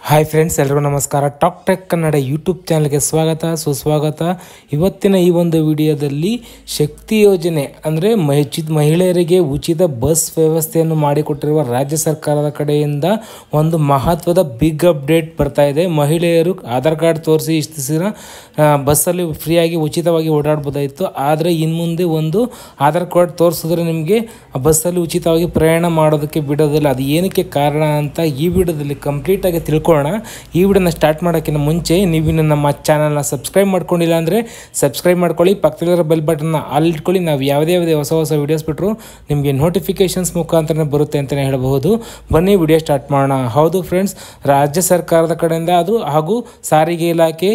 Hi friends, ಎಲ್ಲರಿಗೂ ನಮಸ್ಕಾರ. Talk tech Kannada YouTube ಚಾನಲ್ಗೆ ಸ್ವಾಗತ, ಸುಸ್ವಾಗತ. ಇವತ್ತಿನ ಈ ಒಂದು ವಿಡಿಯೋದಲ್ಲಿ ಶಕ್ತಿ ಯೋಜನೆ ಅಂದರೆ ಮಹಿಳೆಯರಿಗೆ ಉಚಿತ ಬಸ್ ವ್ಯವಸ್ಥೆಯನ್ನು ಮಾಡಿಕೊಟ್ಟಿರುವ ರಾಜ್ಯ ಸರ್ಕಾರದ ಕಡೆಯಿಂದ ಒಂದು ಮಹತ್ವದ ಬಿಗ್ ಅಪ್ಡೇಟ್ ಬರ್ತಾ ಇದೆ. ಮಹಿಳೆಯರು ಆಧಾರ್ ಕಾರ್ಡ್ ತೋರಿಸಿ ಇಷ್ಟು ದಿನ ಬಸ್ಸಲ್ಲಿ ಫ್ರೀಯಾಗಿ ಉಚಿತವಾಗಿ ಓಡಾಡ್ಬೋದಾಯಿತು. ಆದರೆ ಇನ್ನು ಮುಂದೆ ಒಂದು ಆಧಾರ್ ಕಾರ್ಡ್ ತೋರಿಸಿದ್ರೆ ನಿಮಗೆ ಬಸ್ಸಲ್ಲಿ ಉಚಿತವಾಗಿ ಪ್ರಯಾಣ ಮಾಡೋದಕ್ಕೆ ಬಿಡೋದಿಲ್ಲ. ಅದು ಏನಕ್ಕೆ ಕಾರಣ ಅಂತ ಈ ವಿಡಿಯೋದಲ್ಲಿ ಕಂಪ್ಲೀಟಾಗಿ ತಿಳ್ಕೊಳ್ಳೋಣ. ಈ ವಿಡಿಯೋನ ಸ್ಟಾರ್ಟ್ ಮಾಡೋಕ್ಕಿಂತ ಮುಂಚೆ ನೀವಿನ್ನು ನಮ್ಮ ಚಾನಲ್ನ ಸಬ್ಸ್ಕ್ರೈಬ್ ಮಾಡ್ಕೊಂಡಿಲ್ಲ ಅಂದರೆ ಸಬ್ಸ್ಕ್ರೈಬ್ ಮಾಡ್ಕೊಳ್ಳಿ, ಪಕ್ಕದಲ್ಲಿರೋ ಬೆಲ್ ಬಟನ್ನ ಆಲ್ ಇಟ್ಕೊಳ್ಳಿ. ನಾವು ಯಾವುದೇ ಹೊಸ ವೀಡಿಯೋಸ್ ಬಿಟ್ಟರು ನಿಮಗೆ ನೋಟಿಫಿಕೇಷನ್ಸ್ ಮುಖಾಂತರ ಬರುತ್ತೆ ಅಂತಲೇ ಹೇಳಬಹುದು. ಬನ್ನಿ ವಿಡಿಯೋ ಸ್ಟಾರ್ಟ್ ಮಾಡೋಣ. ಹೌದು ಫ್ರೆಂಡ್ಸ್, ರಾಜ್ಯ ಸರ್ಕಾರದ ಕಡೆಯಿಂದ ಹಾಗೂ ಸಾರಿಗೆ ಇಲಾಖೆ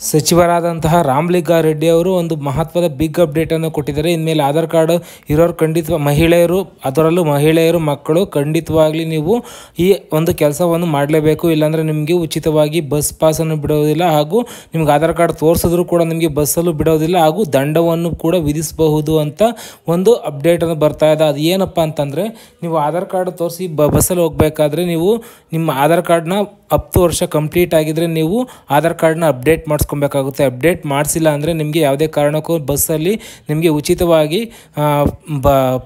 ಸಚಿವರಾದಂತಹ ರಾಮಲಿಂಗಾರೆಡ್ಡಿ ಅವರು ಒಂದು ಮಹತ್ವದ ಬಿಗ್ ಅಪ್ಡೇಟನ್ನು ಕೊಟ್ಟಿದ್ದಾರೆ. ಇನ್ಮೇಲೆ ಆಧಾರ್ ಕಾರ್ಡ್ ಇರೋರು ಮಹಿಳೆಯರು, ಅದರಲ್ಲೂ ಮಹಿಳೆಯರು ಮಕ್ಕಳು ಖಂಡಿತವಾಗ್ಲಿ ನೀವು ಈ ಒಂದು ಕೆಲಸವನ್ನು ಮಾಡಲೇಬೇಕು. ಇಲ್ಲಾಂದರೆ ನಿಮಗೆ ಉಚಿತವಾಗಿ ಬಸ್ ಪಾಸನ್ನು ಬಿಡೋದಿಲ್ಲ, ಹಾಗೂ ನಿಮ್ಗೆ ಆಧಾರ್ ಕಾರ್ಡ್ ತೋರಿಸಿದ್ರು ಕೂಡ ನಿಮಗೆ ಬಸ್ಸಲ್ಲೂ ಬಿಡೋದಿಲ್ಲ, ಹಾಗೂ ದಂಡವನ್ನು ಕೂಡ ವಿಧಿಸಬಹುದು ಅಂತ ಒಂದು ಅಪ್ಡೇಟನ್ನು ಬರ್ತಾ ಇದೆ. ಅದು ಏನಪ್ಪ ಅಂತಂದರೆ, ನೀವು ಆಧಾರ್ ಕಾರ್ಡ್ ತೋರಿಸಿ ಬಸ್ಸಲ್ಲಿ ಹೋಗಬೇಕಾದ್ರೆ ನೀವು ನಿಮ್ಮ ಆಧಾರ್ ಕಾರ್ಡ್ನ 10 ವರ್ಷ ಕಂಪ್ಲೀಟ್ ಆಗಿದ್ರೆ ನೀವು ಆಧಾರ್ ಕಾರ್ಡ್ನ ಅಪ್ಡೇಟ್ ಮಾಡಿಸ್ಕೊಬೇಕಾಗುತ್ತೆ. ಅಪ್ಡೇಟ್ ಮಾಡಿಸಿಲ್ಲ ಅಂದರೆ ನಿಮಗೆ ಯಾವುದೇ ಕಾರಣಕ್ಕೂ ಬಸ್ಸಲ್ಲಿ ನಿಮಗೆ ಉಚಿತವಾಗಿ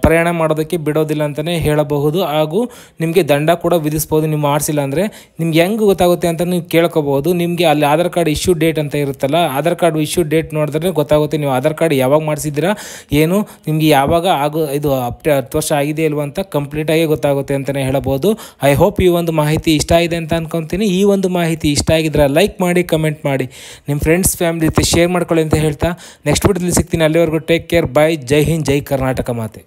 ಪ್ರಯಾಣ ಮಾಡೋದಕ್ಕೆ ಬಿಡೋದಿಲ್ಲ ಅಂತಲೇ ಹೇಳಬಹುದು, ಹಾಗೂ ನಿಮಗೆ ದಂಡ ಕೂಡ ವಿಧಿಸ್ಬೋದು ನೀವು ಮಾಡಿಸಿಲ್ಲ ಅಂದರೆ. ನಿಮ್ಗೆ ಹೆಂಗೆ ಗೊತ್ತಾಗುತ್ತೆ ಅಂತ ನೀವು ಕೇಳ್ಕೊಬೋದು. ನಿಮಗೆ ಅಲ್ಲಿ ಆಧಾರ್ ಕಾರ್ಡ್ ಇಶ್ಯೂ ಡೇಟ್ ಅಂತ ಇರುತ್ತಲ್ಲ, ಆಧಾರ್ ಕಾರ್ಡ್ ಇಶ್ಯೂ ಡೇಟ್ ನೋಡಿದ್ರೆ ಗೊತ್ತಾಗುತ್ತೆ ನೀವು ಆಧಾರ್ ಕಾರ್ಡ್ ಯಾವಾಗ ಮಾಡಿಸಿದ್ದೀರಾ, ಏನು ನಿಮಗೆ ಯಾವಾಗ ಇದು 10 ವರ್ಷ ಆಗಿದೆ ಇಲ್ವ ಅಂತ ಕಂಪ್ಲೀಟಾಗಿ ಗೊತ್ತಾಗುತ್ತೆ ಅಂತಲೇ ಹೇಳಬಹುದು. ಐ ಹೋಪ್ ಈ ಒಂದು ಮಾಹಿತಿ ಇಷ್ಟ ಇದೆ ಅಂತ ಅನ್ಕೊಂತೀನಿ. ಈ ಒಂದು ಮಾಹಿತಿ ಇಷ್ಟ ಆಗಿದ್ರೆ ಲೈಕ್ ಮಾಡಿ, ಕಮೆಂಟ್ ಮಾಡಿ, ನಿಮ್ಮ ಫ್ರೆಂಡ್ಸ್ ಫ್ಯಾಮಿಲಿ ಜೊತೆ ಶೇರ್ ಮಾಡ್ಕೊಳ್ಳಿ ಅಂತ ಹೇಳ್ತಾ ನೆಕ್ಸ್ಟ್ ವಿಡಿಯೋದಲ್ಲಿ ಸಿಗ್ತೀನಿ. ಅಲ್ಲಿವರೆಗೂ ಟೇಕ್ ಕೇರ್, ಬೈ. ಜೈ ಹಿಂದ್, ಜೈ ಕರ್ನಾಟಕ ಮಾತೆ.